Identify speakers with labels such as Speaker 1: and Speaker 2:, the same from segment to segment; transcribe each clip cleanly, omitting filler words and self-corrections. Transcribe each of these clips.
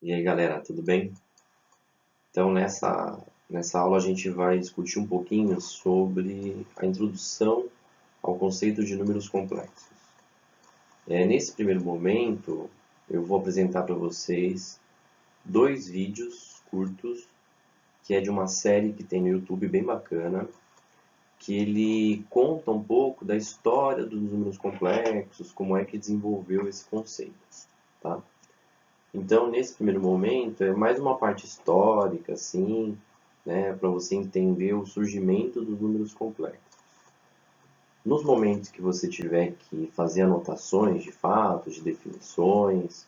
Speaker 1: E aí galera, tudo bem? Então nessa aula a gente vai discutir um pouquinho sobre a introdução ao conceito de números complexos. Nesse primeiro momento eu vou apresentar para vocês dois vídeos curtos que é de uma série que tem no YouTube bem bacana, que ele conta um pouco da história dos números complexos, como é que desenvolveu esse conceito, tá? Então, nesse primeiro momento, é mais uma parte histórica, assim, né, para você entender o surgimento dos números complexos. Nos momentos que você tiver que fazer anotações de fatos, de definições,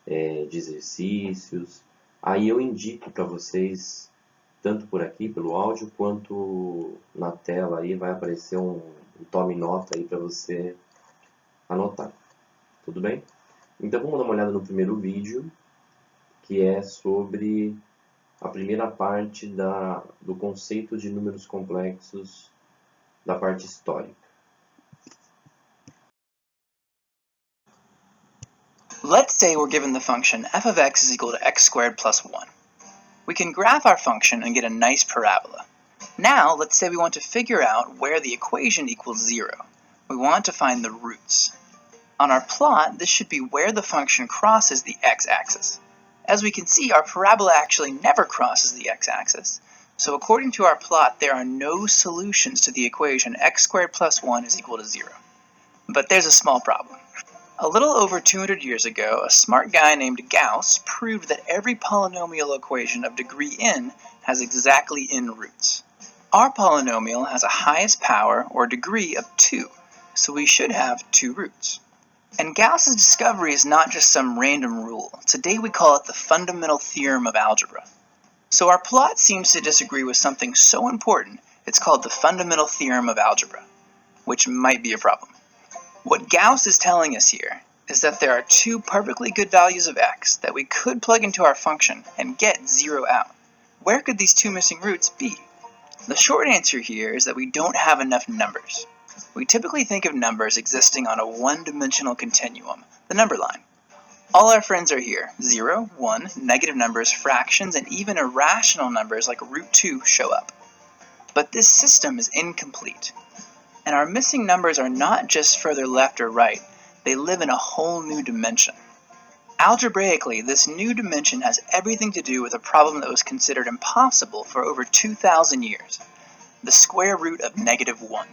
Speaker 1: de exercícios, aí eu indico para vocês, tanto por aqui, pelo áudio, quanto na tela aí vai aparecer um tome nota aí para você anotar. Tudo bem? Então vamos dar uma olhada no primeiro vídeo, que é sobre a primeira parte do conceito de números complexos da parte histórica.
Speaker 2: Let's say we're given the function f of x is equal to x squared plus 1. We can graph our function and get a nice parabola. Now, let's say we want to figure out where the equation equals 0. We want to find the roots. On our plot, this should be where the function crosses the x-axis. As we can see, our parabola actually never crosses the x-axis, so according to our plot, there are no solutions to the equation x squared plus 1 is equal to 0. But there's a small problem. A little over 200 years ago, a smart guy named Gauss proved that every polynomial equation of degree n has exactly n roots. Our polynomial has a highest power, or degree, of 2, so we should have 2 roots. And Gauss's discovery is not just some random rule. Today we call it the fundamental theorem of algebra. So our plot seems to disagree with something so important, it's called the fundamental theorem of algebra, which might be a problem. What Gauss is telling us here is that there are two perfectly good values of x that we could plug into our function and get 0 out. Where could these two missing roots be? The short answer here is that we don't have enough numbers. We typically think of numbers existing on a one-dimensional continuum, the number line. All our friends are here. 0, 1, negative numbers, fractions, and even irrational numbers like root 2 show up. But this system is incomplete. And our missing numbers are not just further left or right, they live in a whole new dimension. Algebraically, this new dimension has everything to do with a problem that was considered impossible for over 2,000 years, the square root of negative 1.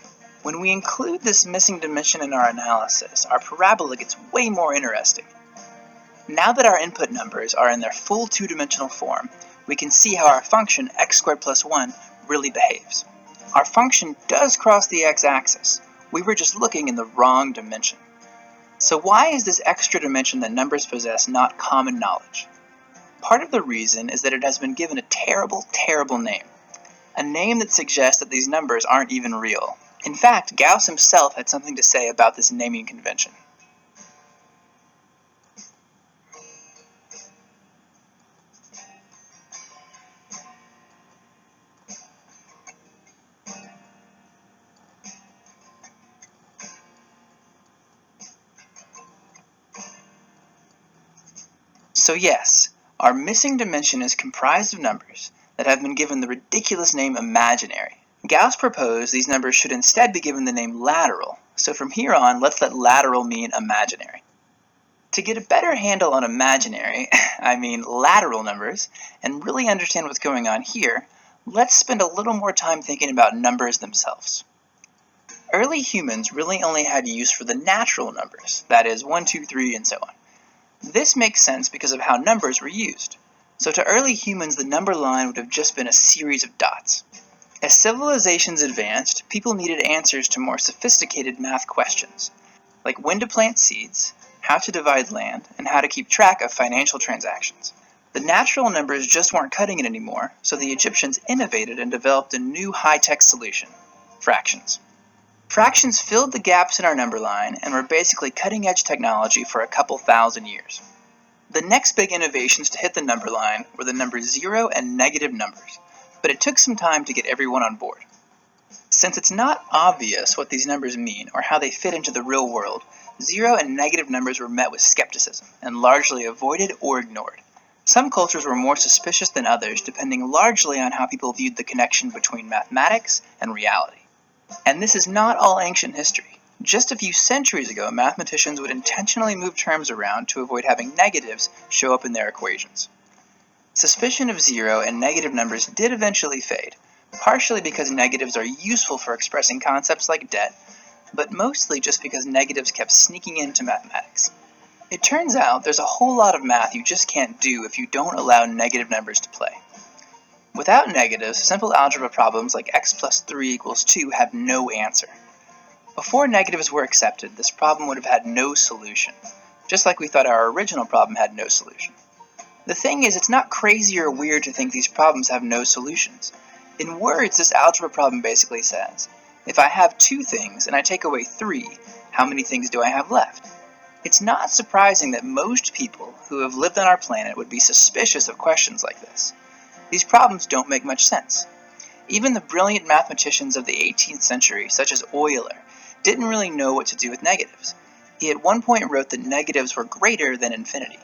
Speaker 2: When we include this missing dimension in our analysis, our parabola gets way more interesting. Now that our input numbers are in their full two-dimensional form, we can see how our function x squared plus 1 really behaves. Our function does cross the x-axis. We were just looking in the wrong dimension. So why is this extra dimension that numbers possess not common knowledge? Part of the reason is that it has been given a terrible, terrible name. A name that suggests that these numbers aren't even real. In fact, Gauss himself had something to say about this naming convention. So yes, our missing dimension is comprised of numbers that have been given the ridiculous name imaginary. Gauss proposed these numbers should instead be given the name lateral, so from here on, let's let lateral mean imaginary. To get a better handle on imaginary, I mean lateral numbers, and really understand what's going on here, let's spend a little more time thinking about numbers themselves. Early humans really only had use for the natural numbers, that is 1, 2, 3, and so on. This makes sense because of how numbers were used. So to early humans, the number line would have just been a series of dots. As civilizations advanced, people needed answers to more sophisticated math questions, like when to plant seeds, how to divide land, and how to keep track of financial transactions. The natural numbers just weren't cutting it anymore, so the Egyptians innovated and developed a new high-tech solution: fractions. Fractions filled the gaps in our number line and were basically cutting-edge technology for a couple thousand years. The next big innovations to hit the number line were the numbers 0 and negative numbers, but it took some time to get everyone on board. Since it's not obvious what these numbers mean or how they fit into the real world, 0 and negative numbers were met with skepticism and largely avoided or ignored. Some cultures were more suspicious than others, depending largely on how people viewed the connection between mathematics and reality. And this is not all ancient history. Just a few centuries ago, mathematicians would intentionally move terms around to avoid having negatives show up in their equations. Suspicion of zero and negative numbers did eventually fade, partially because negatives are useful for expressing concepts like debt, but mostly just because negatives kept sneaking into mathematics. It turns out there's a whole lot of math you just can't do if you don't allow negative numbers to play. Without negatives, simple algebra problems like x plus 3 equals 2 have no answer. Before negatives were accepted, this problem would have had no solution, just like we thought our original problem had no solution. The thing is, it's not crazy or weird to think these problems have no solutions. In words, this algebra problem basically says, if I have 2 things and I take away 3, how many things do I have left? It's not surprising that most people who have lived on our planet would be suspicious of questions like this. These problems don't make much sense. Even the brilliant mathematicians of the 18th century, such as Euler, didn't really know what to do with negatives. He at one point wrote that negatives were greater than infinity.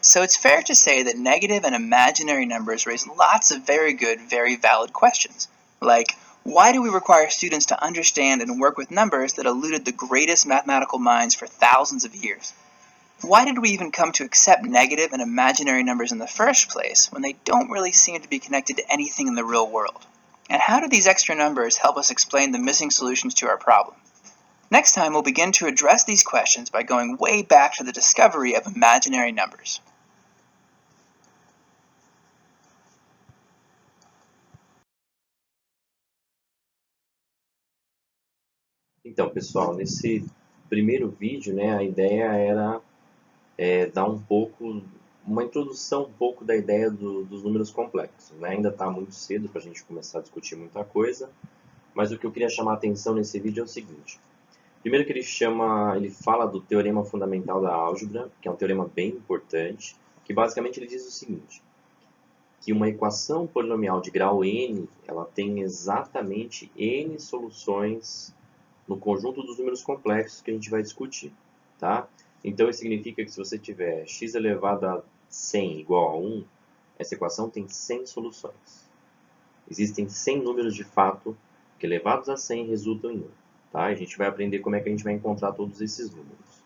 Speaker 2: So it's fair to say that negative and imaginary numbers raise lots of very good, very valid questions, like, why do we require students to understand and work with numbers that eluded the greatest mathematical minds for thousands of years? Why did we even come to accept negative and imaginary numbers in the first place when they don't really seem to be connected to anything in the real world? And how do these extra numbers help us explain the missing solutions to our problem? Next time, we'll begin to address these questions by going way back to the discovery of imaginary numbers.
Speaker 1: Então, pessoal, nesse primeiro vídeo, né, a ideia era dar uma introdução um pouco da ideia dos números complexos, né? Ainda está muito cedo para a gente começar a discutir muita coisa, mas o que eu queria chamar a atenção nesse vídeo é o seguinte. Primeiro que ele fala do teorema fundamental da álgebra, que é um teorema bem importante, que basicamente ele diz o seguinte, que uma equação polinomial de grau n, ela tem exatamente n soluções no conjunto dos números complexos que a gente vai discutir, tá? Então, isso significa que se você tiver x elevado a 100 igual a 1, essa equação tem 100 soluções. Existem 100 números de fato que elevados a 100 resultam em 1. Tá? A gente vai aprender como é que a gente vai encontrar todos esses números.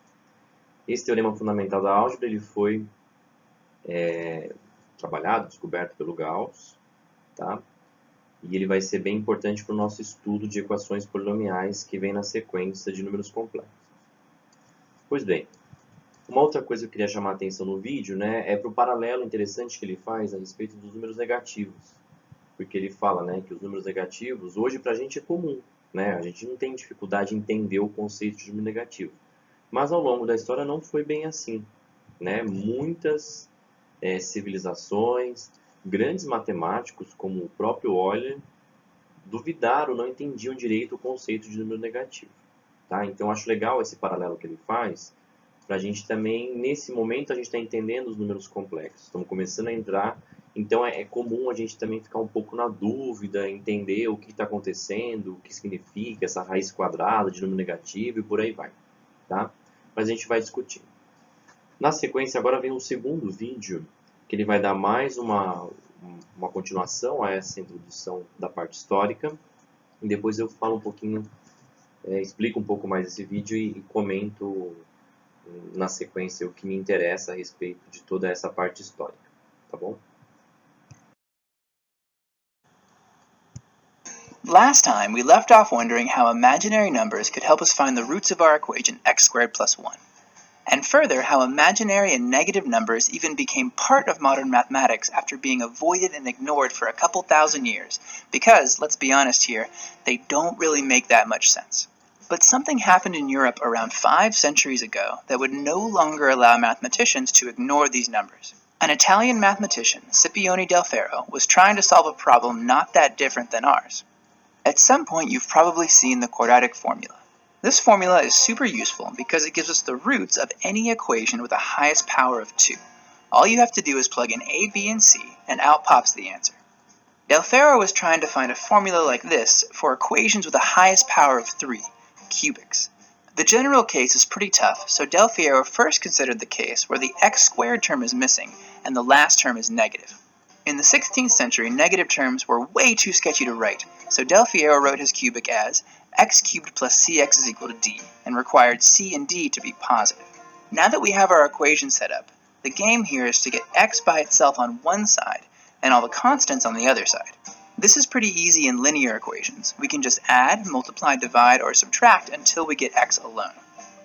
Speaker 1: Esse teorema fundamental da álgebra ele foi trabalhado, descoberto pelo Gauss, tá? E ele vai ser bem importante para o nosso estudo de equações polinomiais que vem na sequência de números complexos. Pois bem, uma outra coisa que eu queria chamar a atenção no vídeo, né, é para o paralelo interessante que ele faz a respeito dos números negativos. Porque ele fala, né, que os números negativos, hoje para a gente é comum, né? A gente não tem dificuldade em entender o conceito de número negativo. Mas ao longo da história não foi bem assim, né? Muitas civilizações, grandes matemáticos, como o próprio Euler, duvidaram, não entendiam direito o conceito de número negativo. Tá? Então, acho legal esse paralelo que ele faz, para a gente também, nesse momento, a gente está entendendo os números complexos. Estamos começando a entrar, então é comum a gente também ficar um pouco na dúvida, entender o que está acontecendo, o que significa essa raiz quadrada de número negativo e por aí vai. Tá? Mas a gente vai discutir. Na sequência, agora vem um segundo vídeo, que ele vai dar mais uma continuação a essa introdução da parte histórica. E depois eu falo um pouquinho, explico um pouco mais esse vídeo e comento na sequência o que me interessa a respeito de toda essa parte histórica. Tá bom?
Speaker 2: Last time, we left off wondering how imaginary numbers could help us find the roots of our equation x squared plus 1. And further, how imaginary and negative numbers even became part of modern mathematics after being avoided and ignored for a couple thousand years, because, let's be honest here, they don't really make that much sense. But something happened in Europe around 5 centuries ago that would no longer allow mathematicians to ignore these numbers. An Italian mathematician, Scipione del Ferro, was trying to solve a problem not that different than ours. At some point, you've probably seen the quadratic formula. This formula is super useful because it gives us the roots of any equation with the highest power of 2. All you have to do is plug in a, b, and c, and out pops the answer. Del Ferro was trying to find a formula like this for equations with the highest power of 3, cubics. The general case is pretty tough, so Del Ferro first considered the case where the x squared term is missing and the last term is negative. In the 16th century, negative terms were way too sketchy to write, so Del Fierro wrote his cubic as x cubed plus cx is equal to d, and required c and d to be positive. Now that we have our equation set up, the game here is to get x by itself on one side, and all the constants on the other side. This is pretty easy in linear equations. We can just add, multiply, divide, or subtract until we get x alone.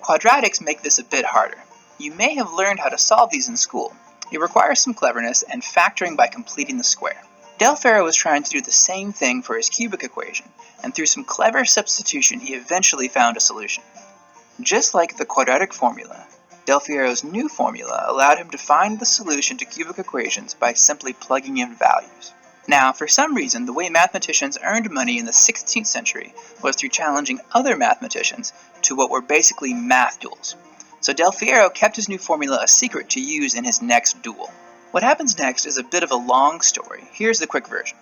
Speaker 2: Quadratics make this a bit harder. You may have learned how to solve these in school. It requires some cleverness and factoring by completing the square. Del Fierro was trying to do the same thing for his cubic equation, and through some clever substitution he eventually found a solution. Just like the quadratic formula, Del Fierro's new formula allowed him to find the solution to cubic equations by simply plugging in values. Now, for some reason, the way mathematicians earned money in the 16th century was through challenging other mathematicians to what were basically math duels. So Del Fierro kept his new formula a secret to use in his next duel. What happens next is a bit of a long story. Here's the quick version.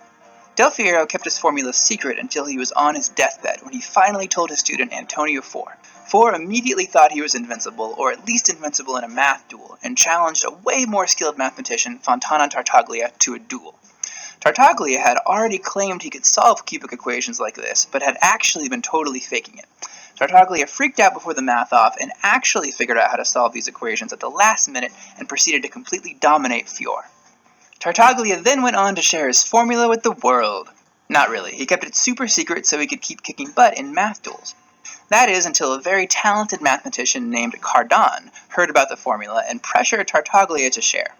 Speaker 2: Del Fierro kept his formula secret until he was on his deathbed when he finally told his student Antonio Four. Four immediately thought he was invincible, or at least invincible in a math duel, and challenged a way more skilled mathematician, Fontana Tartaglia, to a duel. Tartaglia had already claimed he could solve cubic equations like this, but had actually been totally faking it. Tartaglia freaked out before the math off and actually figured out how to solve these equations at the last minute and proceeded to completely dominate Fior. Tartaglia then went on to share his formula with the world. Not really, he kept it super secret so he could keep kicking butt in math duels. That is, until a very talented mathematician named Cardan heard about the formula and pressured Tartaglia to share.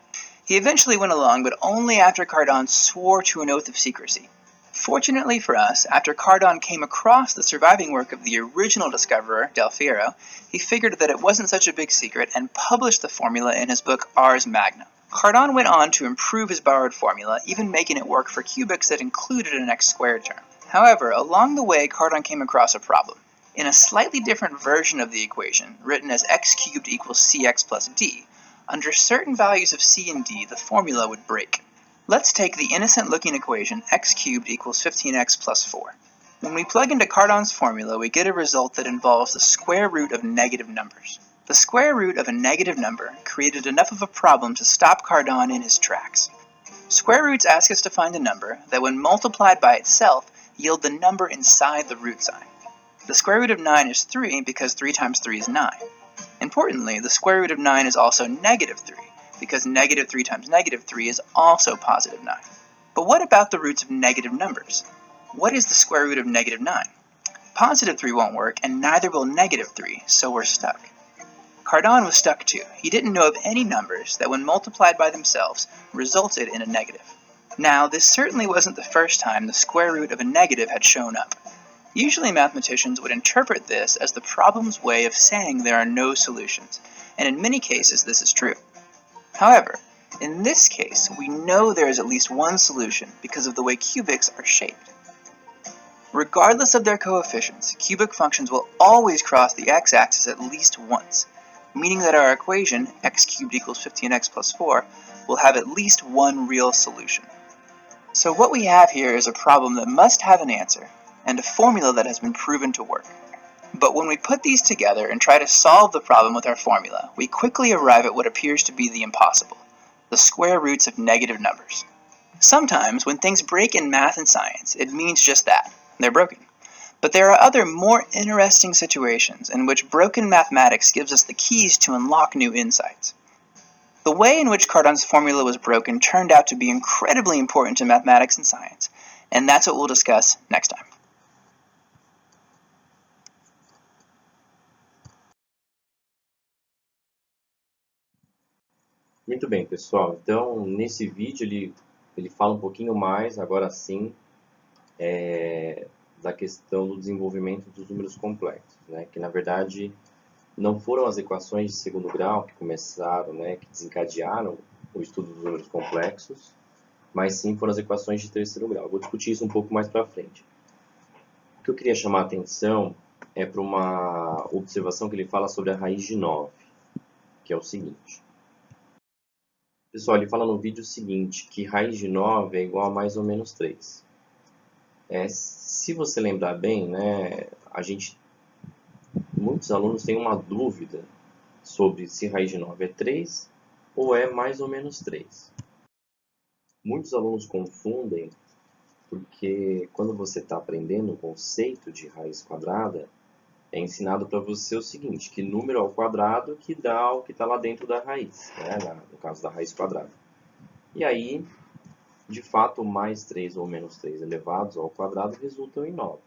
Speaker 2: He eventually went along, but only after Cardan swore to an oath of secrecy. Fortunately for us, after Cardan came across the surviving work of the original discoverer, Del Fierro, he figured that it wasn't such a big secret and published the formula in his book Ars Magna. Cardan went on to improve his borrowed formula, even making it work for cubics that included an x squared term. However, along the way, Cardan came across a problem. In a slightly different version of the equation, written as x cubed equals cx plus d, under certain values of c and d, the formula would break. Let's take the innocent-looking equation x cubed equals 15x plus 4. When we plug into Cardan's formula, we get a result that involves the square root of negative numbers. The square root of a negative number created enough of a problem to stop Cardan in his tracks. Square roots ask us to find a number that, when multiplied by itself, yield the number inside the root sign. The square root of 9 is 3 because 3 times 3 is 9. Importantly, the square root of 9 is also negative 3, because negative 3 times negative 3 is also positive 9. But what about the roots of negative numbers? What is the square root of negative 9? Positive 3 won't work, and neither will negative 3, so we're stuck. Cardan was stuck too. He didn't know of any numbers that, when multiplied by themselves, resulted in a negative. Now, this certainly wasn't the first time the square root of a negative had shown up. Usually mathematicians would interpret this as the problem's way of saying there are no solutions, and in many cases this is true. However, in this case, we know there is at least one solution because of the way cubics are shaped. Regardless of their coefficients, cubic functions will always cross the x-axis at least once, meaning that our equation, x cubed equals 15x plus 4, will have at least one real solution. So what we have here is a problem that must have an answer, and a formula that has been proven to work. But when we put these together and try to solve the problem with our formula, we quickly arrive at what appears to be the impossible, the square roots of negative numbers. Sometimes, when things break in math and science, it means just that, they're broken. But there are other, more interesting situations in which broken mathematics gives us the keys to unlock new insights. The way in which Cardan's formula was broken turned out to be incredibly important to mathematics and science, and that's what we'll discuss next time.
Speaker 1: Muito bem, pessoal. Então, nesse vídeo ele fala um pouquinho mais, agora sim, da questão do desenvolvimento dos números complexos, né? Que na verdade não foram as equações de segundo grau que começaram, né, que desencadearam o estudo dos números complexos, mas sim foram as equações de terceiro grau. Vou discutir isso um pouco mais para frente. O que eu queria chamar a atenção é para uma observação que ele fala sobre a raiz de 9, que é o seguinte. Pessoal, ele fala no vídeo o seguinte, que raiz de 9 é igual a mais ou menos 3. Se você lembrar bem, né, muitos alunos têm uma dúvida sobre se raiz de 9 é 3 ou é mais ou menos 3? Muitos alunos confundem porque quando você está aprendendo o conceito de raiz quadrada, é ensinado para você o seguinte, que número ao quadrado que dá o que está lá dentro da raiz, né? No caso da raiz quadrada. E aí, de fato, mais 3 ou menos 3 elevados ao quadrado resultam em 9.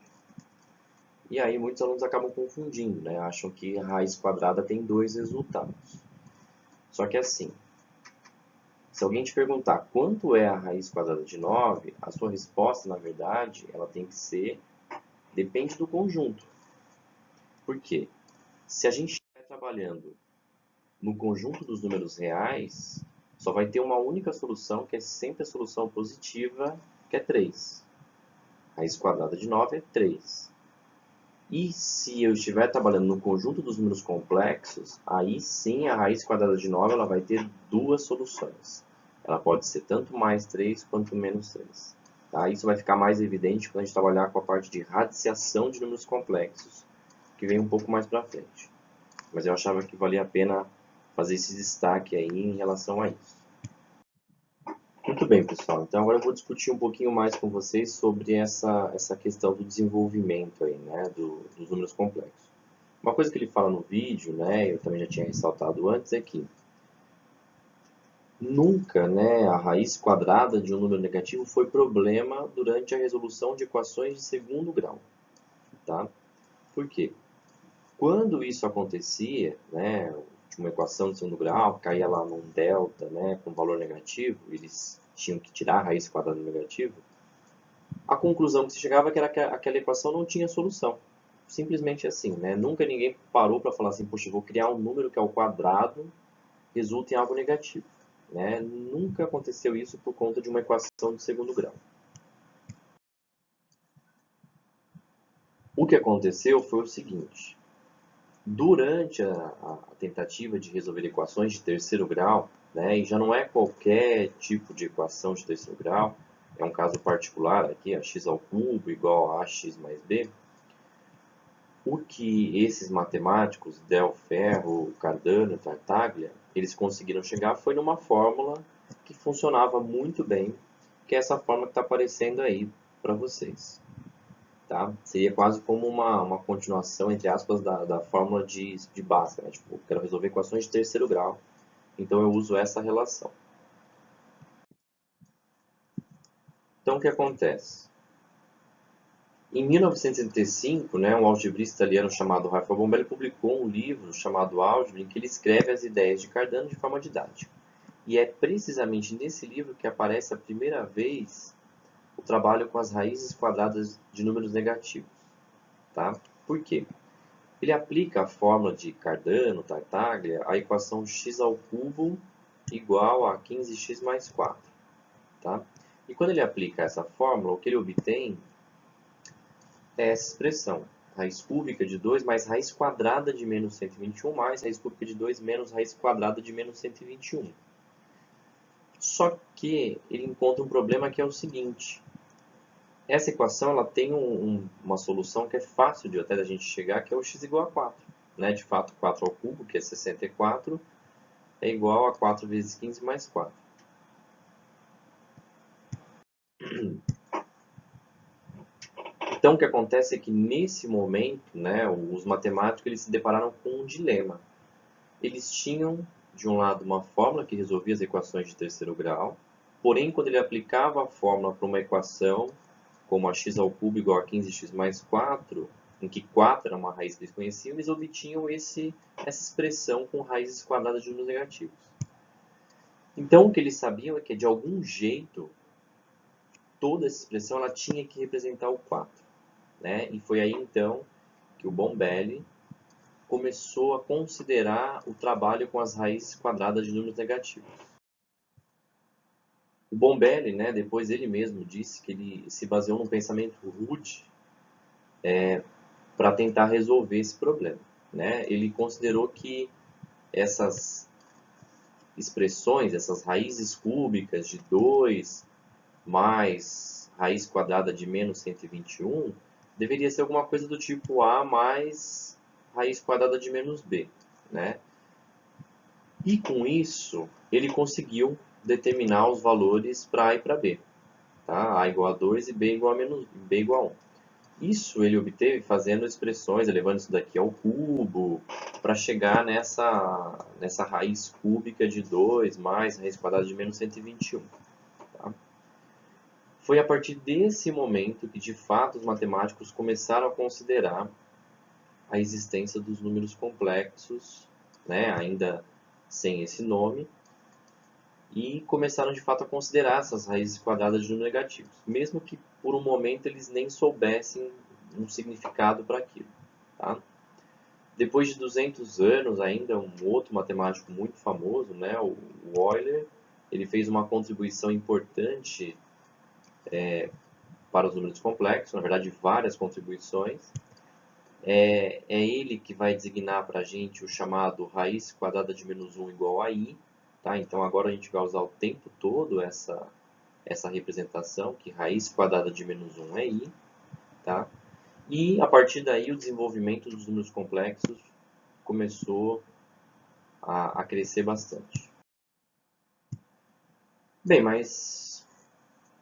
Speaker 1: E aí muitos alunos acabam confundindo, né? Acham que a raiz quadrada tem 2 resultados. Só que assim, se alguém te perguntar quanto é a raiz quadrada de 9, a sua resposta, na verdade, ela tem que ser, depende do conjunto. Por quê? Se a gente estiver trabalhando no conjunto dos números reais, só vai ter uma única solução, que é sempre a solução positiva, que é 3. A raiz quadrada de 9 é 3. E se eu estiver trabalhando no conjunto dos números complexos, aí sim a raiz quadrada de 9 ela vai ter duas soluções. Ela pode ser tanto mais 3 quanto menos 3. Tá? Isso vai ficar mais evidente quando a gente trabalhar com a parte de radiciação de números complexos, que vem um pouco mais para frente. Mas eu achava que valia a pena fazer esse destaque aí em relação a isso. Muito bem, pessoal. Então agora eu vou discutir um pouquinho mais com vocês sobre essa questão do desenvolvimento aí, né, dos números complexos. Uma coisa que ele fala no vídeo, né, eu também já tinha ressaltado antes, é que nunca, né, a raiz quadrada de um número negativo foi problema durante a resolução de equações de segundo grau, tá? Por quê? Quando isso acontecia, né, de uma equação de segundo grau, caía lá num delta, né, com valor negativo, eles tinham que tirar a raiz quadrada do negativo, a conclusão que se chegava é que aquela equação não tinha solução. Simplesmente assim, né? Nunca ninguém parou para falar assim, poxa, eu vou criar um número que ao quadrado resulta em algo negativo. Né? Nunca aconteceu isso por conta de uma equação de segundo grau. O que aconteceu foi o seguinte. Durante a tentativa de resolver equações de terceiro grau, né, e já não é qualquer tipo de equação de terceiro grau, é um caso particular aqui, a x ao cubo igual a ax mais b, o que esses matemáticos, Del Ferro, Cardano e Tartaglia, eles conseguiram chegar foi numa fórmula que funcionava muito bem, que é essa fórmula que está aparecendo aí para vocês. Tá? Seria quase como uma continuação, entre aspas, da fórmula de Bhaskara. Né? Tipo, eu quero resolver equações de terceiro grau, então eu uso essa relação. Então, o que acontece? Em 1965, né, um algebrista italiano chamado Rafael Bombelli publicou um livro chamado Álgebra, em que ele escreve as ideias de Cardano de forma didática. E é precisamente nesse livro que aparece a primeira vez o trabalho com as raízes quadradas de números negativos. Tá? Por quê? Ele aplica a fórmula de Cardano, Tartaglia, à equação x ao cubo igual a 15x mais 4. Tá? E quando ele aplica essa fórmula, o que ele obtém é essa expressão, raiz cúbica de 2 mais raiz quadrada de menos 121 mais raiz cúbica de 2 menos raiz quadrada de menos 121. Só que ele encontra um problema que é o seguinte. Essa equação ela tem uma solução que é fácil de até da gente chegar, que é o x igual a 4. Né? De fato, 4 ao cubo, que é 64, é igual a 4 vezes 15 mais 4. Então, o que acontece é que, nesse momento, né, os matemáticos eles se depararam com um dilema. Eles tinham, de um lado, uma fórmula que resolvia as equações de terceiro grau, porém, quando ele aplicava a fórmula para uma equação, como a x ao cubo igual a 15x mais 4, em que 4 era uma raiz que eles conheciam, eles obtinham essa expressão com raízes quadradas de números negativos. Então, o que eles sabiam é que, de algum jeito, toda essa expressão ela tinha que representar o 4. Né? E foi aí então que o Bombelli começou a considerar o trabalho com as raízes quadradas de números negativos. O Bombelli, né, depois ele mesmo disse que ele se baseou num pensamento rude para tentar resolver esse problema. Né? Ele considerou que essas expressões, essas raízes cúbicas de 2 mais raiz quadrada de menos 121, deveria ser alguma coisa do tipo A mais raiz quadrada de menos B. Né? E com isso, ele conseguiu determinar os valores para A e para B. Tá? A igual a 2 e B igual a, B igual a 1. Isso ele obteve fazendo expressões, elevando isso daqui ao cubo, para chegar nessa raiz cúbica de 2 mais raiz quadrada de menos 121. Tá? Foi a partir desse momento que, de fato, os matemáticos começaram a considerar a existência dos números complexos, né, ainda sem esse nome, e começaram, de fato, a considerar essas raízes quadradas de números negativos, mesmo que, por um momento, eles nem soubessem um significado para aquilo. Tá? Depois de 200 anos, ainda um outro matemático muito famoso, né, o Euler, ele fez uma contribuição importante para os números complexos, na verdade, várias contribuições. É ele que vai designar para a gente o chamado raiz quadrada de menos 1 igual a i. Tá? Então, agora a gente vai usar o tempo todo essa representação, que raiz quadrada de menos 1 é i. Tá? E, a partir daí, o desenvolvimento dos números complexos começou a crescer bastante. Bem, mas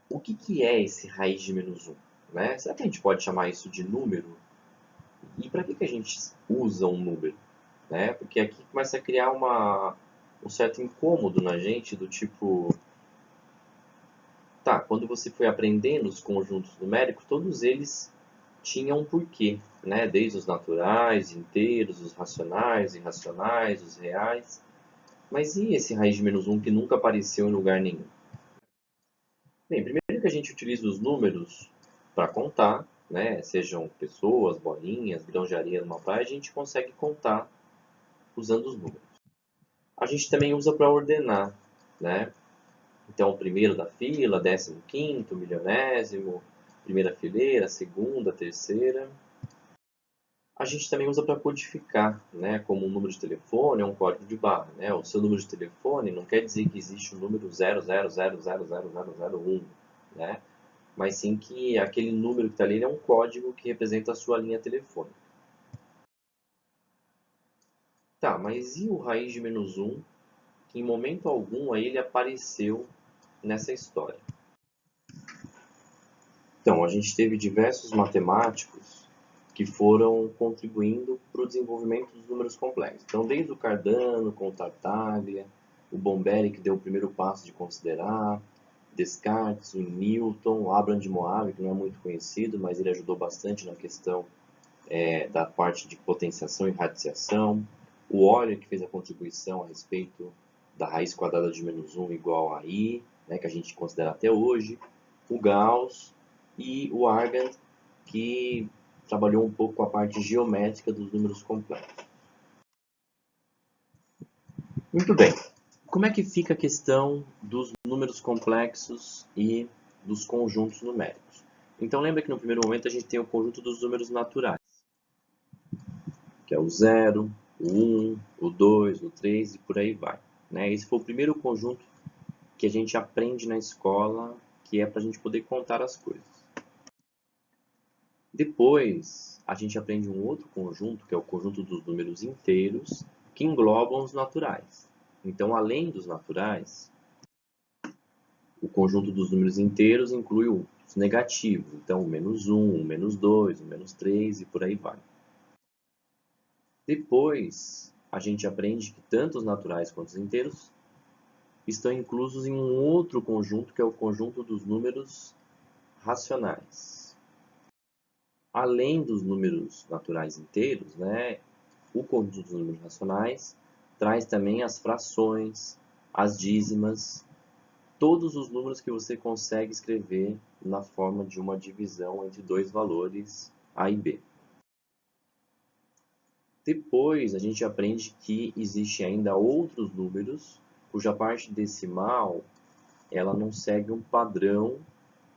Speaker 1: o que é esse raiz de menos 1? Né? Será que a gente pode chamar isso de número? E para que a gente usa um número? Né? Porque aqui começa a criar um certo incômodo na gente, do tipo... Tá, quando você foi aprendendo os conjuntos numéricos, todos eles tinham um porquê, né? Desde os naturais, inteiros, os racionais, irracionais, os reais. Mas e esse raiz de menos 1 que nunca apareceu em lugar nenhum? Bem, primeiro que a gente utiliza os números para contar, né? Sejam pessoas, bolinhas, grãos de areia numa praia, a gente consegue contar usando os números. A gente também usa para ordenar, né? Então, o primeiro da fila, 15º, milionésimo, primeira fileira, segunda, terceira. A gente também usa para codificar, né? Como um número de telefone ou um código de barra, né? O seu número de telefone não quer dizer que existe o número 000000001, né? Mas sim que aquele número que está ali é um código que representa a sua linha telefônica. Tá, mas e o raiz de menos 1, que em momento algum aí ele apareceu nessa história? Então, a gente teve diversos matemáticos que foram contribuindo para o desenvolvimento dos números complexos. Então, desde o Cardano, com o Tartaglia, o Bombelli, que deu o primeiro passo de considerar, Descartes, o Newton, o Abraham de Moivre, que não é muito conhecido, mas ele ajudou bastante na questão da parte de potenciação e radiciação. O Euler, que fez a contribuição a respeito da raiz quadrada de menos 1 igual a i, né, que a gente considera até hoje. O Gauss e o Argand, que trabalhou um pouco com a parte geométrica dos números complexos. Muito bem. Como é que fica a questão dos números complexos e dos conjuntos numéricos? Então, lembra que no primeiro momento a gente tem o conjunto dos números naturais, que é o 0, o 1, o 2, o 3 e por aí vai. Né? Esse foi o primeiro conjunto que a gente aprende na escola, que é para a gente poder contar as coisas. Depois, a gente aprende um outro conjunto, que é o conjunto dos números inteiros, que englobam os naturais. Então, além dos naturais, o conjunto dos números inteiros inclui os negativos. Então, o menos 1, o menos 2, o menos 3 e por aí vai. Depois, a gente aprende que tanto os naturais quanto os inteiros estão inclusos em um outro conjunto, que é o conjunto dos números racionais. Além dos números naturais inteiros, né, o conjunto dos números racionais traz também as frações, as dízimas, todos os números que você consegue escrever na forma de uma divisão entre dois valores A e B. Depois, a gente aprende que existem ainda outros números cuja parte decimal ela não segue um padrão,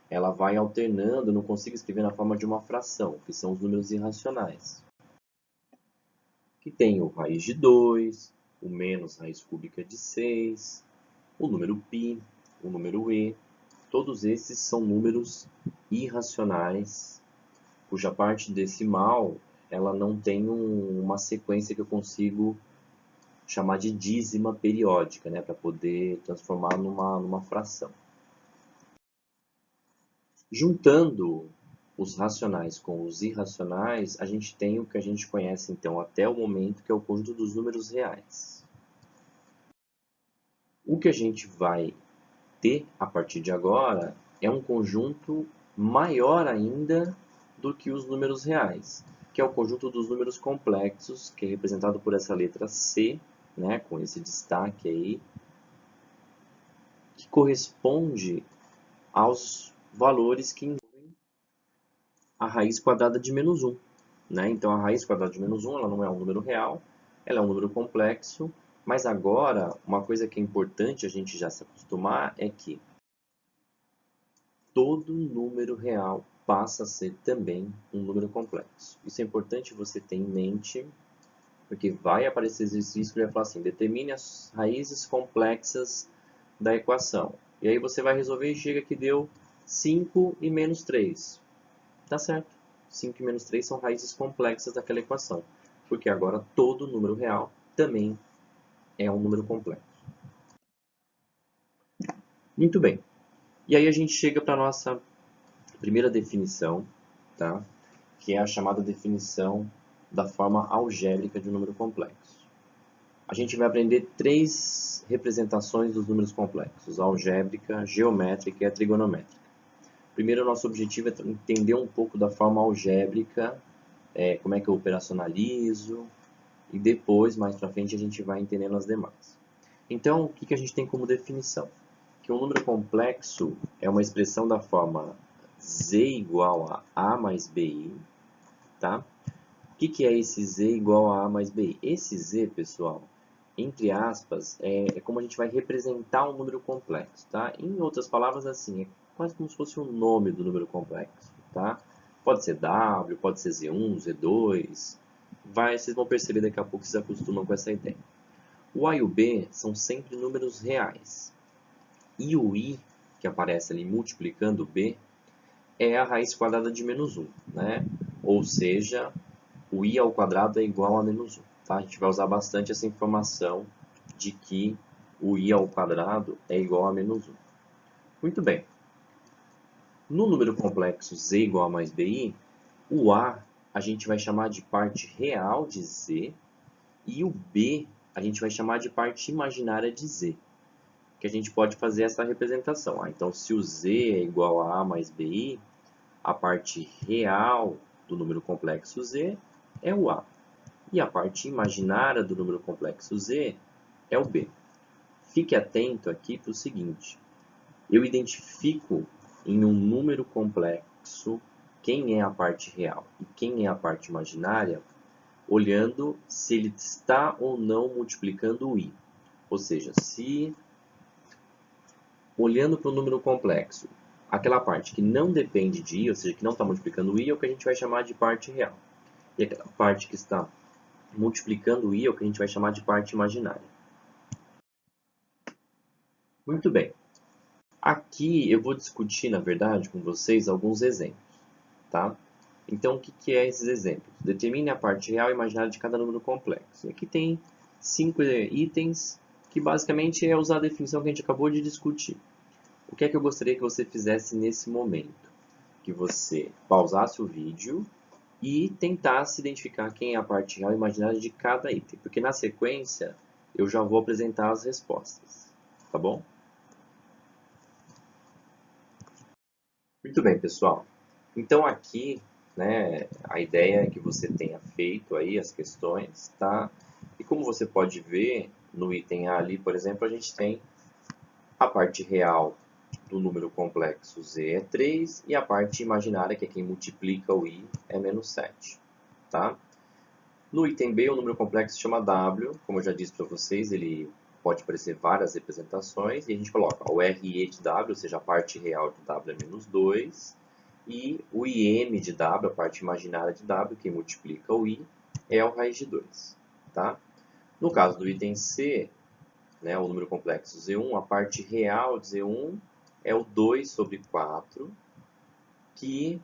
Speaker 1: ela vai alternando, não consigo escrever na forma de uma fração, que são os números irracionais. Que tem o raiz de 2, o menos raiz cúbica de 6, o número π, o número e. Todos esses são números irracionais, cuja parte decimal ela não tem uma sequência que eu consigo chamar de dízima periódica, né, para poder transformar numa fração. Juntando os racionais com os irracionais, a gente tem o que a gente conhece, então, até o momento, que é o conjunto dos números reais. O que a gente vai ter, a partir de agora, é um conjunto maior ainda do que os números reais, que é o conjunto dos números complexos, que é representado por essa letra C, né, com esse destaque aí, que corresponde aos valores que envolvem a raiz quadrada de menos 1. Né? Então, a raiz quadrada de menos 1 ela não é um número real, ela é um número complexo, mas agora, uma coisa que é importante a gente já se acostumar é que todo número real passa a ser também um número complexo. Isso é importante você ter em mente, porque vai aparecer exercício que vai falar assim, determine as raízes complexas da equação. E aí você vai resolver e chega que deu 5 e menos 3. Tá certo. 5 e menos 3 são raízes complexas daquela equação, porque agora todo número real também é um número complexo. Muito bem. E aí a gente chega para a nossa primeira definição, tá? Que é a chamada definição da forma algébrica de um número complexo. A gente vai aprender 3 representações dos números complexos: a algébrica, geométrica e a trigonométrica. Primeiro, o nosso objetivo é entender um pouco da forma algébrica, como é que eu operacionalizo, e depois, mais para frente, a gente vai entendendo as demais. Então, o que a gente tem como definição? Que um número complexo é uma expressão da forma z igual a mais bi, tá? O que é esse z igual a mais bi? Esse z, pessoal, entre aspas, é como a gente vai representar um número complexo, tá? Em outras palavras, assim, é quase como se fosse o nome do número complexo, tá? Pode ser W, pode ser Z1, Z2, vocês vão perceber daqui a pouco que vocês acostumam com essa ideia. O A e o B são sempre números reais. E o I, que aparece ali multiplicando o B, é a raiz quadrada de menos 1, né? Ou seja, o I ao quadrado é igual a menos 1. Tá? A gente vai usar bastante essa informação de que o I ao quadrado é igual a menos 1. Muito bem. No número complexo Z igual a mais BI, o A gente vai chamar de parte real de Z e o B a gente vai chamar de parte imaginária de Z. Que a gente pode fazer essa representação. Então, se o Z é igual a mais BI, a parte real do número complexo Z é o A. E a parte imaginária do número complexo Z é o B. Fique atento aqui para o seguinte. Eu identifico em um número complexo quem é a parte real e quem é a parte imaginária, olhando se ele está ou não multiplicando o I. Ou seja, se olhando para o número complexo, aquela parte que não depende de I, ou seja, que não está multiplicando o I, é o que a gente vai chamar de parte real. E aquela parte que está multiplicando o I é o que a gente vai chamar de parte imaginária. Muito bem. Aqui eu vou discutir, na verdade, com vocês alguns exemplos, tá? Então, o que é esses exemplos? Determine a parte real e imaginária de cada número complexo. E aqui tem 5 itens, que basicamente é usar a definição que a gente acabou de discutir. O que é que eu gostaria que você fizesse nesse momento? Que você pausasse o vídeo e tentasse identificar quem é a parte real e imaginária de cada item, porque na sequência eu já vou apresentar as respostas, tá bom? Muito bem, pessoal. Então aqui, né, a ideia é que você tenha feito aí as questões, tá? E como você pode ver no item A ali, por exemplo, a gente tem a parte real do número complexo Z é 3 e a parte imaginária, que é quem multiplica o I, é menos 7, tá? No item B, o número complexo se chama W, como eu já disse para vocês, ele pode aparecer várias representações, e a gente coloca o RE de W, ou seja, a parte real de W é menos 2, e o IM de W, a parte imaginária de W, que multiplica o I, é o raiz de 2. Tá? No caso do item C, né, o número complexo Z1, a parte real de Z1 é o 2 sobre 4, que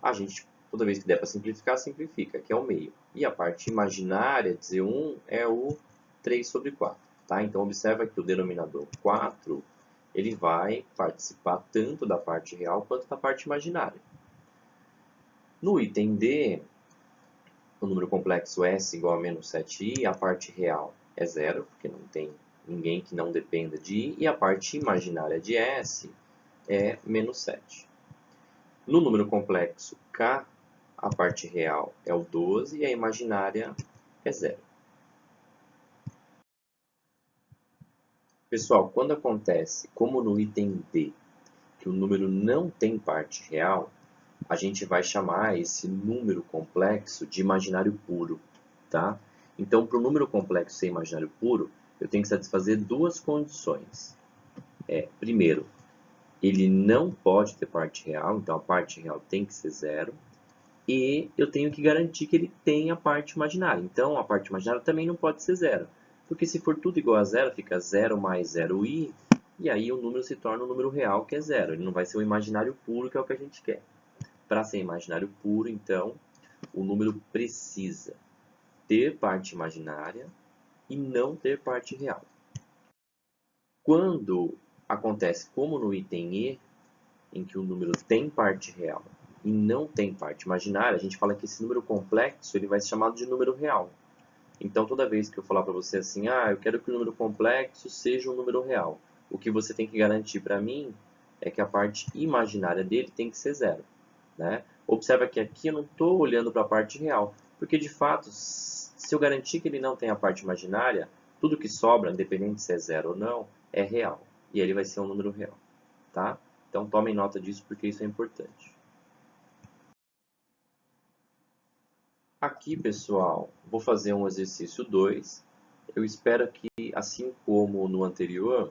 Speaker 1: a gente, toda vez que der para simplificar, simplifica, que é o meio. E a parte imaginária de Z1 é o 3 sobre 4. Tá? Então, observa que o denominador 4 ele vai participar tanto da parte real quanto da parte imaginária. No item D, o número complexo S igual a menos 7i, a parte real é zero, porque não tem ninguém que não dependa de i, e a parte imaginária de S é menos 7. No número complexo K, a parte real é o 12 e a imaginária é zero. Pessoal, quando acontece, como no item D, que o número não tem parte real, a gente vai chamar esse número complexo de imaginário puro, tá? Então, para o número complexo ser imaginário puro, eu tenho que satisfazer duas condições. Primeiro, ele não pode ter parte real, então a parte real tem que ser zero. E eu tenho que garantir que ele tenha parte imaginária. Então, a parte imaginária também não pode ser zero. Porque se for tudo igual a zero, fica 0 mais 0i, e aí o número se torna um número real, que é zero. Ele não vai ser um imaginário puro, que é o que a gente quer. Para ser imaginário puro, então, o número precisa ter parte imaginária e não ter parte real. Quando acontece como no item E, em que o número tem parte real e não tem parte imaginária, a gente fala que esse número complexo ele vai ser chamado de número real. Então, toda vez que eu falar para você assim, eu quero que o número complexo seja um número real, o que você tem que garantir para mim é que a parte imaginária dele tem que ser zero. Né? Observa que aqui eu não estou olhando para a parte real, porque de fato, se eu garantir que ele não tem a parte imaginária, tudo que sobra, independente se é zero ou não, é real. E ele vai ser um número real. Tá? Então, tomem nota disso porque isso é importante. Aqui, pessoal, vou fazer um exercício 2. Eu espero que, assim como no anterior,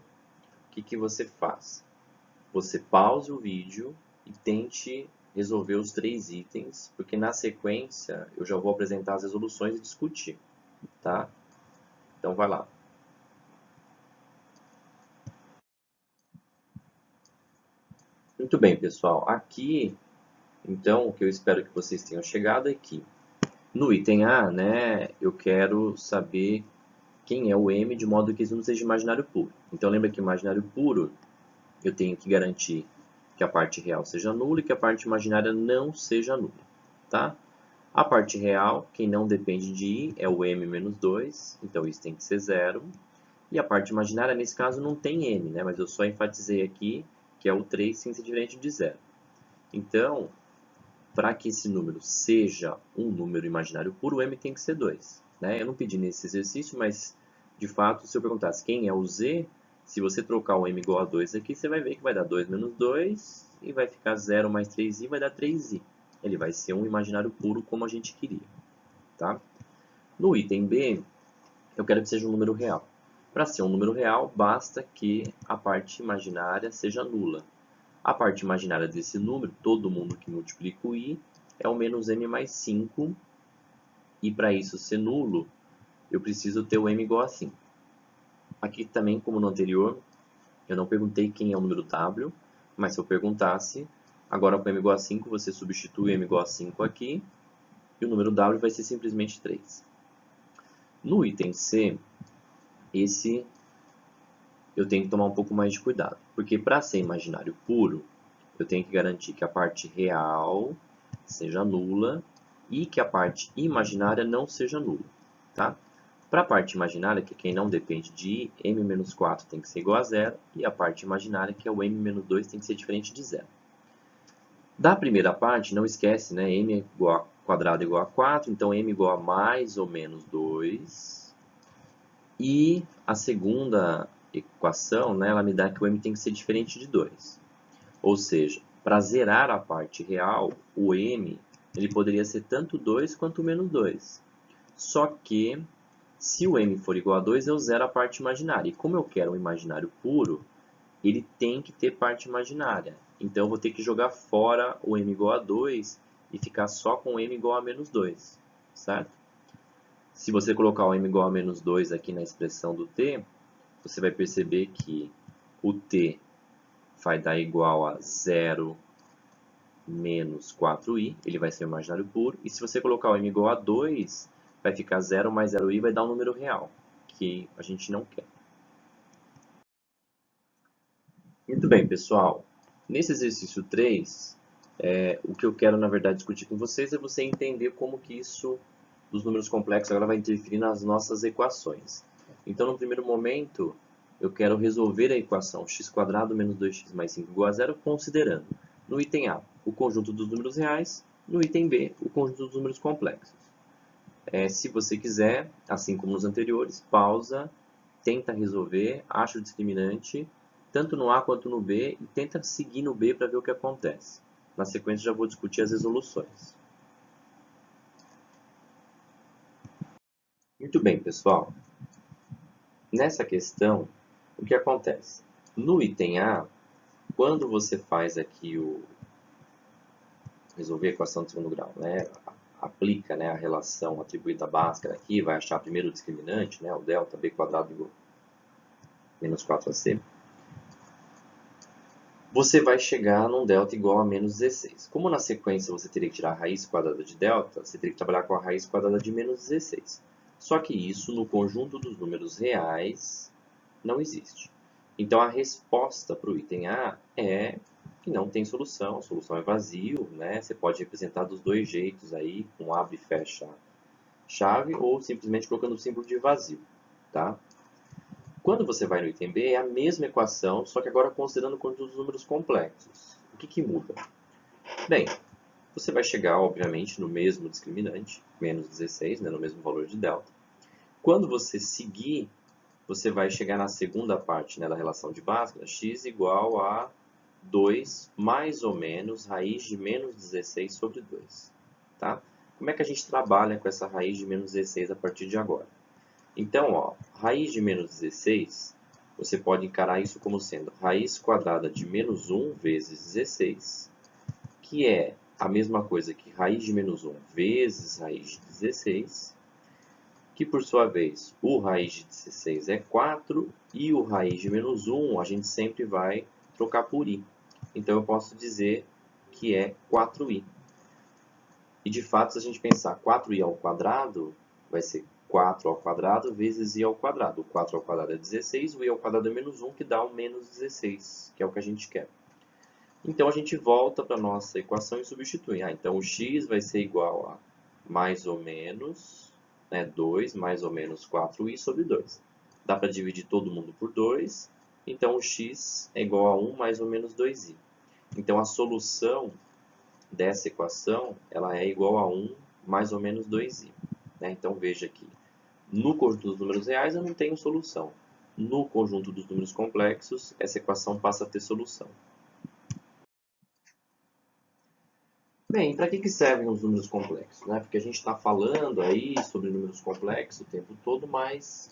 Speaker 1: o que você faz? Você pause o vídeo e tente resolver os 3 itens, porque na sequência eu já vou apresentar as resoluções e discutir, tá? Então, vai lá. Muito bem, pessoal. Aqui, então, o que eu espero que vocês tenham chegado é que no item A, né, eu quero saber quem é o M de modo que isso não seja imaginário puro. Então, lembra que imaginário puro eu tenho que garantir que a parte real seja nula e que a parte imaginária não seja nula, tá? A parte real, quem não depende de i, é o m menos 2, então isso tem que ser zero. E a parte imaginária, nesse caso, não tem m, né? Mas eu só enfatizei aqui que é o 3 sem ser diferente de zero. Então, para que esse número seja um número imaginário puro, o m tem que ser 2. Né? Eu não pedi nesse exercício, mas, de fato, se eu perguntasse quem é o z, se você trocar o m igual a 2 aqui, você vai ver que vai dar 2 menos 2 e vai ficar 0 mais 3i, vai dar 3i. Ele vai ser um imaginário puro como a gente queria. Tá? No item B, eu quero que seja um número real. Para ser um número real, basta que a parte imaginária seja nula. A parte imaginária desse número, todo mundo que multiplica o i, é o menos m mais 5. E para isso ser nulo, eu preciso ter o m igual a 5. Aqui também, como no anterior, eu não perguntei quem é o número w, mas se eu perguntasse, agora com m igual a 5, você substitui m igual a 5 aqui, e o número w vai ser simplesmente 3. No item C, esse eu tenho que tomar um pouco mais de cuidado, porque para ser imaginário puro, eu tenho que garantir que a parte real seja nula e que a parte imaginária não seja nula. Tá? Para a parte imaginária, que é quem não depende de i, m menos 4 tem que ser igual a zero, e a parte imaginária, que é o m menos 2, tem que ser diferente de zero. Da primeira parte, não esquece, né? M igual a quadrado igual a 4, então m igual a mais ou menos 2. E a segunda equação, né, ela me dá que o m tem que ser diferente de 2. Ou seja, para zerar a parte real, o m ele poderia ser tanto 2 quanto menos 2. Só que, se o m for igual a 2, eu zero a parte imaginária. E como eu quero um imaginário puro, ele tem que ter parte imaginária. Então, eu vou ter que jogar fora o m igual a 2 e ficar só com o m igual a menos 2. Certo? Se você colocar o m igual a menos 2 aqui na expressão do t, você vai perceber que o t vai dar igual a 0 menos 4i, ele vai ser um imaginário puro. E se você colocar o m igual a 2, vai ficar 0 mais 0i, vai dar um número real, que a gente não quer. Muito bem, pessoal. Nesse exercício 3, o que eu quero, na verdade, discutir com vocês é você entender como que isso dos números complexos agora vai interferir nas nossas equações. Então, no primeiro momento, eu quero resolver a equação x² menos 2x mais 5 igual a 0, considerando, no item A, o conjunto dos números reais, no item B, o conjunto dos números complexos. Se você quiser, assim como nos anteriores, pausa, tenta resolver, acha o discriminante, tanto no A quanto no B, e tenta seguir no B para ver o que acontece. Na sequência, já vou discutir as resoluções. Muito bem, pessoal. Nessa questão, o que acontece? No item A, quando você faz aqui resolver a equação de segundo grau, né? Aplica, né, a relação atribuída à Bhaskara aqui, vai achar primeiro o discriminante, né, o delta b² igual a menos 4ac. Você vai chegar num delta igual a menos 16. Como na sequência você teria que tirar a raiz quadrada de delta, você teria que trabalhar com a raiz quadrada de menos 16. Só que isso, no conjunto dos números reais, não existe. Então, a resposta para o item A é que não tem solução. A solução é vazio, né? Você pode representar dos dois jeitos aí, com abre e fecha chave, ou simplesmente colocando o símbolo de vazio, tá? Quando você vai no item B, é a mesma equação, só que agora considerando o conjunto dos números complexos. O que muda? Bem, você vai chegar, obviamente, no mesmo discriminante, menos 16, né, no mesmo valor de delta. Quando você seguir, você vai chegar na segunda parte, né, da relação de Bhaskara, x igual a 2 mais ou menos raiz de menos 16 sobre 2. Tá? Como é que a gente trabalha com essa raiz de menos 16 a partir de agora? Então, ó, raiz de menos 16, você pode encarar isso como sendo raiz quadrada de menos 1 vezes 16, que é a mesma coisa que raiz de menos 1 vezes raiz de 16, que por sua vez o raiz de 16 é 4 e o raiz de menos 1 a gente sempre vai trocar por i. Então eu posso dizer que é 4i. E de fato, se a gente pensar 4i ao quadrado, vai ser 4 ao quadrado vezes i ao quadrado. O 4 ao quadrado é 16, o i ao quadrado é menos 1, que dá um menos 16, que é o que a gente quer. Então a gente volta para a nossa equação e substitui. Então o x vai ser igual a mais ou menos, 2 mais ou menos 4i sobre 2. Dá para dividir todo mundo por 2, então o x é igual a 1 mais ou menos 2i. Então a solução dessa equação ela é igual a 1 mais ou menos 2i. Então veja aqui, no conjunto dos números reais eu não tenho solução. No conjunto dos números complexos, essa equação passa a ter solução. Bem, para que servem os números complexos? Porque a gente está falando aí sobre números complexos o tempo todo, mas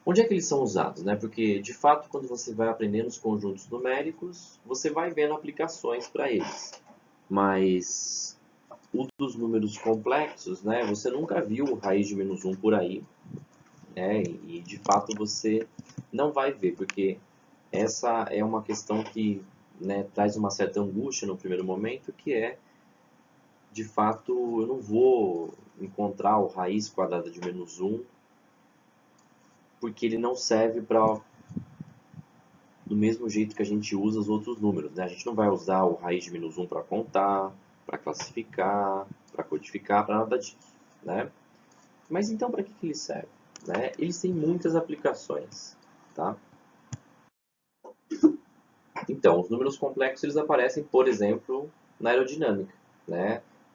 Speaker 1: onde é que eles são usados? Porque, de fato, quando você vai aprendendo os conjuntos numéricos, você vai vendo aplicações para eles. Mas o dos números complexos, você nunca viu raiz de menos 1 por aí. E, de fato, você não vai ver, porque essa é uma questão que traz uma certa angústia no primeiro momento, que é, de fato, eu não vou encontrar o raiz quadrada de menos 1, porque ele não serve para do mesmo jeito que a gente usa os outros números. A gente não vai usar o raiz de menos 1 para contar, para classificar, para codificar, para nada disso. Mas então, para que ele serve? Eles têm muitas aplicações. Tá? Então, os números complexos eles aparecem, por exemplo, na aerodinâmica.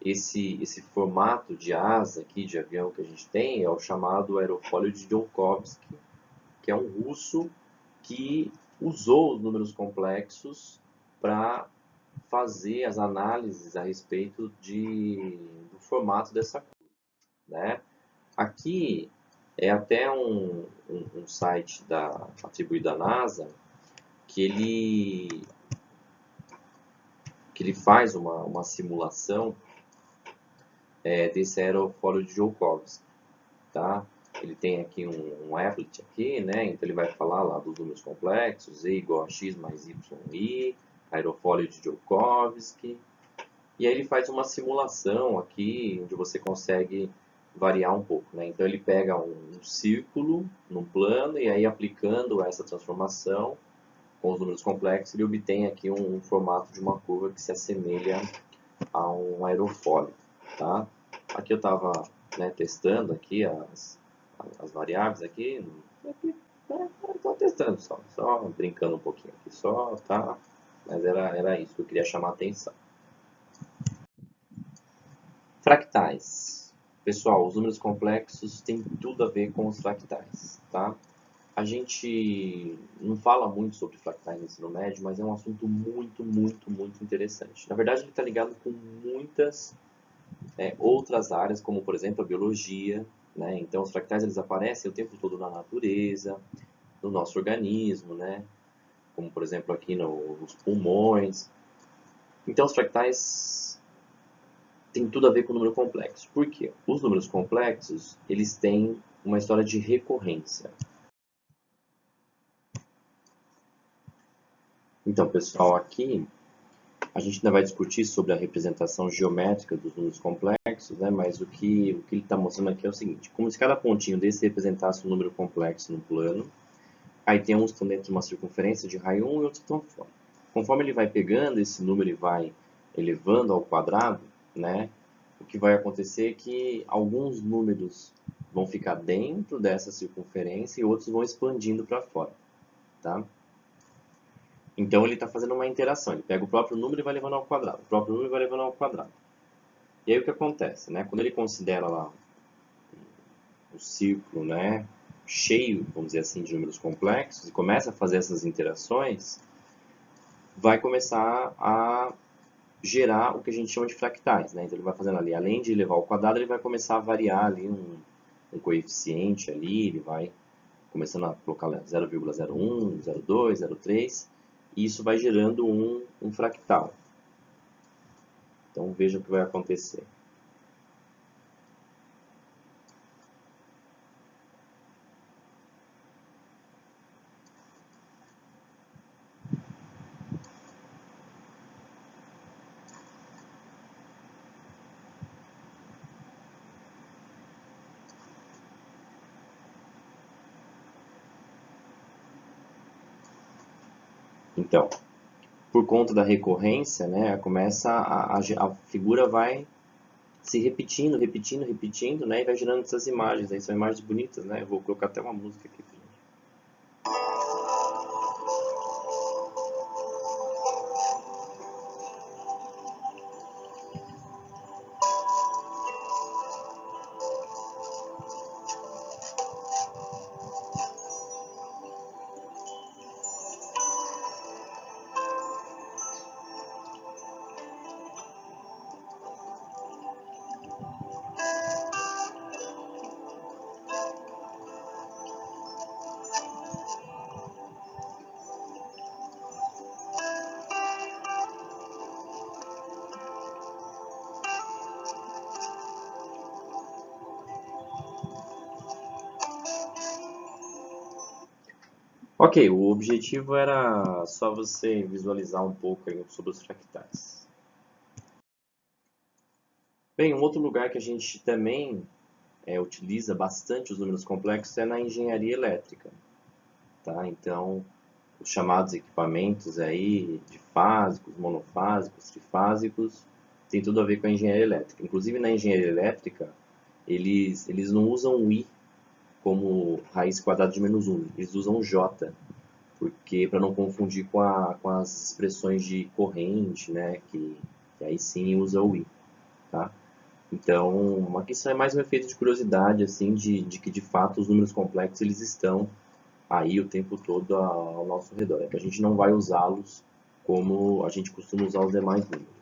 Speaker 1: Esse formato de asa aqui de avião que a gente tem é o chamado aerofólio de Joukowsky, que é um russo que usou os números complexos para fazer as análises a respeito do formato dessa curva. Aqui é até um site atribuído à NASA, que ele faz uma simulação desse aerofólio de Joukowsky. Tá? Ele tem aqui um applet aqui, então ele vai falar lá dos números complexos, e igual a x mais yi, aerofólio de Joukowsky, e aí ele faz uma simulação aqui, onde você consegue variar um pouco, né? Então ele pega um círculo num plano e aí aplicando essa transformação com os números complexos ele obtém aqui um formato de uma curva que se assemelha a um aerofólio, tá? Aqui eu estava, né, testando aqui as variáveis aqui, estou testando só brincando um pouquinho aqui só, tá? Mas era isso que eu queria chamar a atenção. Fractais. Pessoal, os números complexos têm tudo a ver com os fractais, tá? A gente não fala muito sobre fractais no ensino médio, mas é um assunto muito interessante. Na verdade, ele está ligado com muitas outras áreas, como por exemplo a biologia, né? Então, os fractais eles aparecem o tempo todo na natureza, no nosso organismo, né? Como por exemplo aqui nos pulmões. Então, os fractais têm tudo a ver com o número complexo. Por quê? Os números complexos eles têm uma história de recorrência. Então, pessoal, aqui a gente ainda vai discutir sobre a representação geométrica dos números complexos, né? Mas o que ele está mostrando aqui é o seguinte: como se cada pontinho desse representasse um número complexo no plano, aí tem uns que estão dentro de uma circunferência de raio 1 e outros que estão fora. Conforme ele vai pegando esse número e vai elevando ao quadrado, né? O que vai acontecer é que alguns números vão ficar dentro dessa circunferência e outros vão expandindo para fora, tá? Então ele está fazendo uma interação, ele pega o próprio número e vai levando ao quadrado, o próprio número vai levando ao quadrado. E aí o que acontece, né? Quando ele considera lá o círculo, né, cheio, vamos dizer assim, de números complexos e começa a fazer essas interações, vai começar a gerar o que a gente chama de fractais, né? Então ele vai fazendo ali, além de levar ao quadrado, ele vai começar a variar ali um coeficiente ali, ele vai começando a colocar 0,01, 0,2, 0,3, e isso vai gerando um fractal. Então veja o que vai acontecer. Então, por conta da recorrência, né, começa a figura vai se repetindo, né, e vai gerando essas imagens. Aí são imagens bonitas, né? Eu vou colocar até uma música aqui. Ok, o objetivo era só você visualizar um pouco aí sobre os fractais. Bem, um outro lugar que a gente também utiliza bastante os números complexos é na engenharia elétrica, tá? Então, os chamados equipamentos aí difásicos, monofásicos, trifásicos, tem tudo a ver com a engenharia elétrica. Inclusive na engenharia elétrica, eles não usam o I como raiz quadrada de menos 1, eles usam J, porque para não confundir com as expressões de corrente, né, que aí sim usa o I, tá? Então, aqui isso é mais um efeito de curiosidade, assim, de que de fato os números complexos eles estão aí o tempo todo ao nosso redor. É que a gente não vai usá-los como a gente costuma usar os demais números.